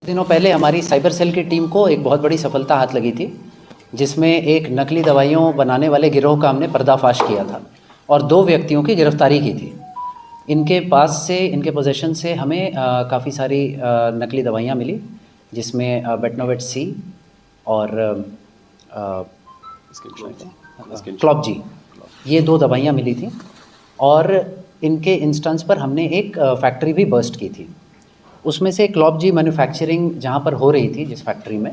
दिनों पहले हमारी साइबर सेल की टीम को एक बहुत बड़ी सफलता हाथ लगी थी, जिसमें एक नकली दवाइयों बनाने वाले गिरोह का हमने पर्दाफाश किया था और 2 व्यक्तियों की गिरफ्तारी की थी। इनके पास से, इनके पोज़ीशन से हमें काफ़ी सारी नकली दवाइयाँ मिली, जिसमें बेटनोवेट सी और क्लॉपजी, ये 2 दवाइयाँ मिली थी। और इनके इंस्टेंस पर हमने एक फैक्ट्री भी बर्स्ट की थी। उसमें से क्लॉपजी मैन्युफैक्चरिंग जहाँ पर हो रही थी, जिस फैक्ट्री में,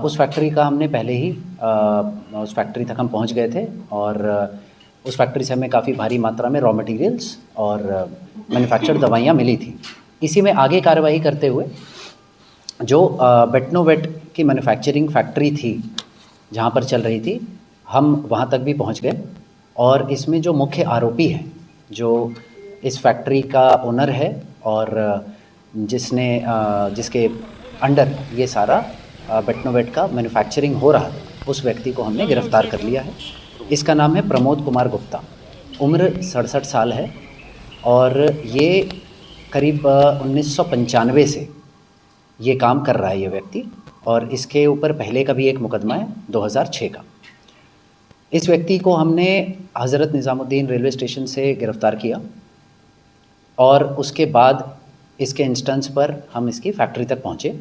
उस फैक्ट्री का हमने पहले ही उस फैक्ट्री तक हम पहुँच गए थे और उस फैक्ट्री से हमें काफ़ी भारी मात्रा में रॉ मटेरियल्स और मैन्युफैक्चर्ड दवाइयाँ मिली थी। इसी में आगे कार्रवाई करते हुए जो बेटनोवेट की मैन्युफैक्चरिंग फैक्ट्री थी, जहाँ पर चल रही थी, हम वहाँ तक भी पहुँच गए और इसमें जो मुख्य आरोपी है, जो इस फैक्ट्री का ओनर है और जिसके अंडर ये सारा बेटनोवेट का मैन्युफैक्चरिंग हो रहा था, उस व्यक्ति को हमने गिरफ़्तार कर लिया है। इसका नाम है प्रमोद कुमार गुप्ता, उम्र 67 साल है और ये करीब 1995 से ये काम कर रहा है ये व्यक्ति, और इसके ऊपर पहले का भी एक मुकदमा है 2006 का। इस व्यक्ति को हमने हज़रत निज़ामुद्दीन रेलवे स्टेशन से गिरफ़्तार किया और उसके बाद इसके इंस्टेंस पर हम इसकी फैक्ट्री तक पहुँचे।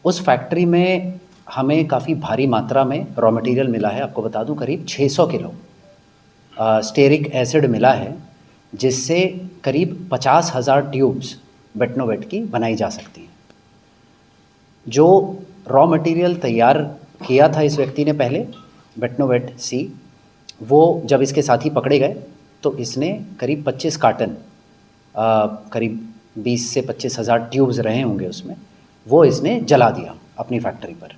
उस फैक्ट्री में हमें काफ़ी भारी मात्रा में रॉ मटेरियल मिला है। आपको बता दूं, करीब 600 किलो स्टेरिक एसिड मिला है, जिससे करीब 50,000 ट्यूब्स बेटनोवेट की बनाई जा सकती हैं। जो रॉ मटेरियल तैयार किया था इस व्यक्ति ने पहले, बेटनोवेट सी, वो जब इसके साथी पकड़े गए तो इसने करीब 25 कार्टन, करीब 20 से 25,000 ट्यूब्स रहे होंगे उसमें, वो इसने जला दिया अपनी फैक्ट्री पर।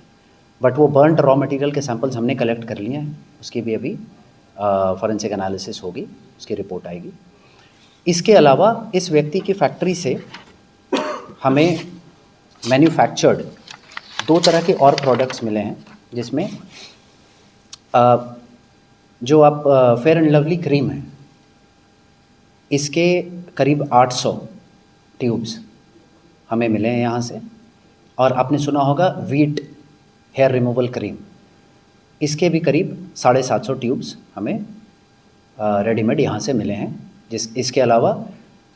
बट वो बर्नड रॉ मटेरियल के सैंपल्स हमने कलेक्ट कर लिए हैं, उसकी भी अभी फॉरेंसिक एनालिसिस होगी, उसकी रिपोर्ट आएगी। इसके अलावा इस व्यक्ति की फैक्ट्री से हमें मैन्युफैक्चर्ड 2 तरह के और प्रोडक्ट्स मिले हैं, जिसमें जो आप फेयर एंड लवली क्रीम है, इसके करीब 800 ट्यूब्स हमें मिले हैं यहाँ से। और आपने सुना होगा वीट हेयर रिमूवल क्रीम, इसके भी करीब 750 ट्यूब्स हमें रेडीमेड यहाँ से मिले हैं। इसके अलावा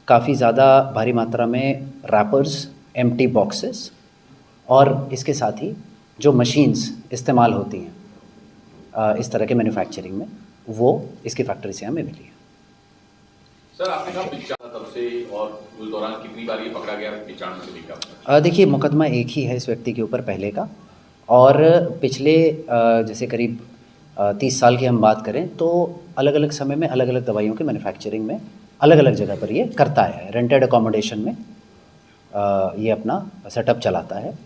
काफ़ी ज़्यादा भारी मात्रा में रैपर्स, एम्प्टी बॉक्सेस और इसके साथ ही जो मशीन्स इस्तेमाल होती हैं इस तरह के मैन्युफैक्चरिंग में, वो इसकी फैक्ट्री से हमें मिली है। सर, आपने कहा पिचान तब से, और उस दौरान कितनी बार ये पकड़ा गया पिचान से लेकर? देखिए, मुकदमा एक ही है इस व्यक्ति के ऊपर पहले का, और पिछले जैसे करीब 30 साल की हम बात करें तो अलग अलग समय में अलग अलग दवाइयों की मैन्युफैक्चरिंग में अलग अलग जगह पर ये करता है। रेंटेड अकोमोडेशन में ये अपना सेटअप चलाता है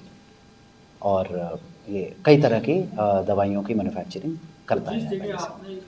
और ये कई तरह की दवाइयों की मैन्युफैक्चरिंग करता है।